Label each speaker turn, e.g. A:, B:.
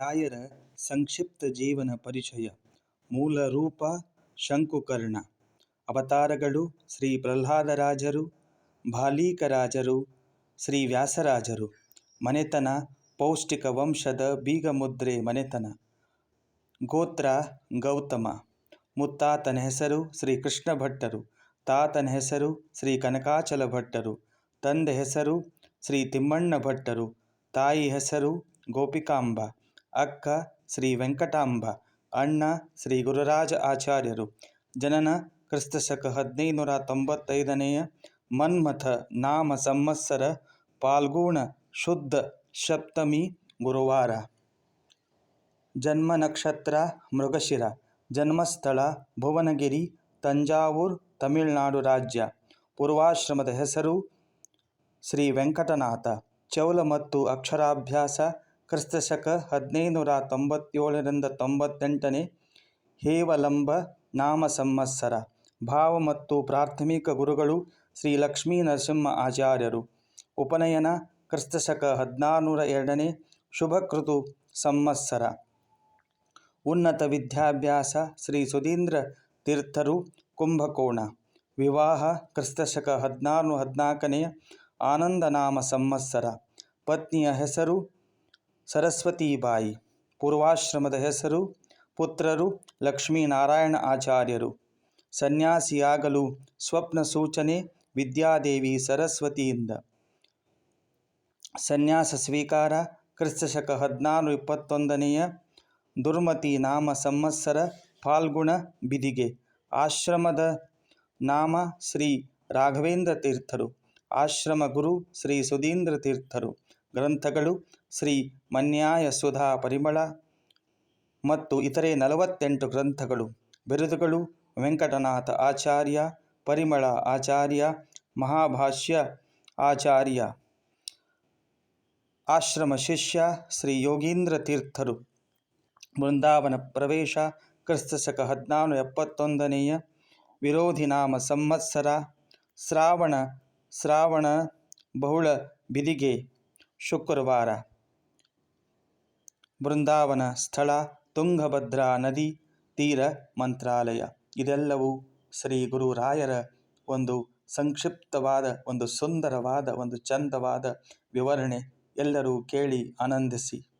A: ರಾಯರ ಸಂಕ್ಷಿಪ್ತ ಜೀವನ ಪರಿಚಯ. ಮೂಲ ರೂಪ ಶಂಕುಕರ್ಣ. ಅವತಾರಗಳು ಶ್ರೀ ಪ್ರಹ್ಲಾದರಾಜರು, ಭಾಲೀಕರಾಜರು, ಶ್ರೀ ವ್ಯಾಸರಾಜರು. ಮನೆತನ ಪೌಷ್ಟಿಕ ವಂಶದ ಬೀಗಮುದ್ರೆ ಮನೆತನ. ಗೋತ್ರ ಗೌತಮ. ಮುತ್ತಾತನ ಹೆಸರು ಶ್ರೀ ಕೃಷ್ಣ ಭಟ್ಟರು. ತಾತನ ಹೆಸರು ಶ್ರೀ ಕನಕಾಚಲ ಭಟ್ಟರು. ತಂದೆ ಹೆಸರು ಶ್ರೀ ತಿಮ್ಮಣ್ಣ ಭಟ್ಟರು. ತಾಯಿ ಹೆಸರು ಗೋಪಿಕಾಂಬ. ಅಕ್ಕ ಶ್ರೀ ವೆಂಕಟಾಂಬ. ಅಣ್ಣ ಶ್ರೀ ಗುರುರಾಜ ಆಚಾರ್ಯರು. ಜನನ ಕ್ರಿಸ್ತಶಕ 1595 ಮನ್ಮಥ ನಾಮ ಸಂವತ್ಸರ ಫಾಲ್ಗುಣ ಶುದ್ಧ ಸಪ್ತಮಿ ಗುರುವಾರ. ಜನ್ಮ ನಕ್ಷತ್ರ ಮೃಗಶಿರ. ಜನ್ಮಸ್ಥಳ ಭುವನಗಿರಿ, ತಂಜಾವೂರು, ತಮಿಳುನಾಡು ರಾಜ್ಯ. ಪೂರ್ವಾಶ್ರಮದ ಹೆಸರು ಶ್ರೀ ವೆಂಕಟನಾಥ. ಚೌಲ ಮತ್ತು ಅಕ್ಷರಾಭ್ಯಾಸ ಕ್ರಿಸ್ತಶಕ 1597 ಹೇವಲಂಬ ನಾಮ ಸಂವತ್ಸರ. ಭಾವ ಮತ್ತು ಪ್ರಾಥಮಿಕ ಗುರುಗಳು ಶ್ರೀ ಲಕ್ಷ್ಮೀ ನರಸಿಂಹ ಆಚಾರ್ಯರು. ಉಪನಯನ ಕ್ರಿಸ್ತಶಕ 1602 ಶುಭಕೃತು ಸಂವತ್ಸರ. ಉನ್ನತ ವಿದ್ಯಾಭ್ಯಾಸ ಶ್ರೀ ಸುಧೀಂದ್ರ ತೀರ್ಥರು, ಕುಂಭಕೋಣ. ವಿವಾಹ ಕ್ರಿಸ್ತಶಕ 1614 ಆನಂದನಾಮ ಸಂವತ್ಸರ. ಪತ್ನಿಯ ಹೆಸರು ಸರಸ್ವತೀಬಾಯಿ. ಪೂರ್ವಾಶ್ರಮದ ಹೆಸರು ಪುತ್ರರು ಲಕ್ಷ್ಮೀನಾರಾಯಣ ಆಚಾರ್ಯರು. ಸನ್ಯಾಸಿಯಾಗಲು ಸ್ವಪ್ನ ಸೂಚನೆ ವಿದ್ಯಾದೇವಿ ಸರಸ್ವತಿಯಿಂದ. ಸನ್ಯಾಸ ಸ್ವೀಕಾರ ಕ್ರಿಸ್ತಶಕ 1621 ದುರ್ಮತಿ ನಾಮ ಸಂವತ್ಸರ ಫಾಲ್ಗುಣ ಬಿದಿಗೆ. ಆಶ್ರಮದ ನಾಮ ಶ್ರೀ ರಾಘವೇಂದ್ರ ತೀರ್ಥರು. ಆಶ್ರಮ ಗುರು ಶ್ರೀ ಸುಧೀಂದ್ರ ತೀರ್ಥರು. ಗ್ರಂಥಗಳು ಶ್ರೀ ಮನ್ಯಾಯ ಸುಧಾ ಪರಿಮಳ ಮತ್ತು ಇತರೆ 48 ಗ್ರಂಥಗಳು. ಬಿರುದುಗಳು ವೆಂಕಟನಾಥ ಆಚಾರ್ಯ, ಪರಿಮಳ ಆಚಾರ್ಯ, ಮಹಾಭಾಷ್ಯ ಆಚಾರ್ಯ. ಆಶ್ರಮ ಶಿಷ್ಯ ಶ್ರೀ ಯೋಗೀಂದ್ರ ತೀರ್ಥರು. ಬೃಂದಾವನ ಪ್ರವೇಶ ಕ್ರಿಸ್ತಶಕ 1471 ವಿರೋಧಿ ನಾಮ ಸಂವತ್ಸರ ಶ್ರಾವಣ ಬಹುಳ ಬಿದಿಗೆ ಶುಕ್ರವಾರ. ಬೃಂದಾವನ ಸ್ಥಳ ತುಂಗಭದ್ರಾ ನದಿ ತೀರ ಮಂತ್ರಾಲಯ. ಇದೆಲ್ಲವೂ ಶ್ರೀ ಗುರುರಾಯರ ಒಂದು ಸಂಕ್ಷಿಪ್ತವಾದ, ಒಂದು ಸುಂದರವಾದ, ಒಂದು ಚಂದವಾದ ವಿವರಣೆ. ಎಲ್ಲರೂ ಕೇಳಿ ಆನಂದಿಸಿ.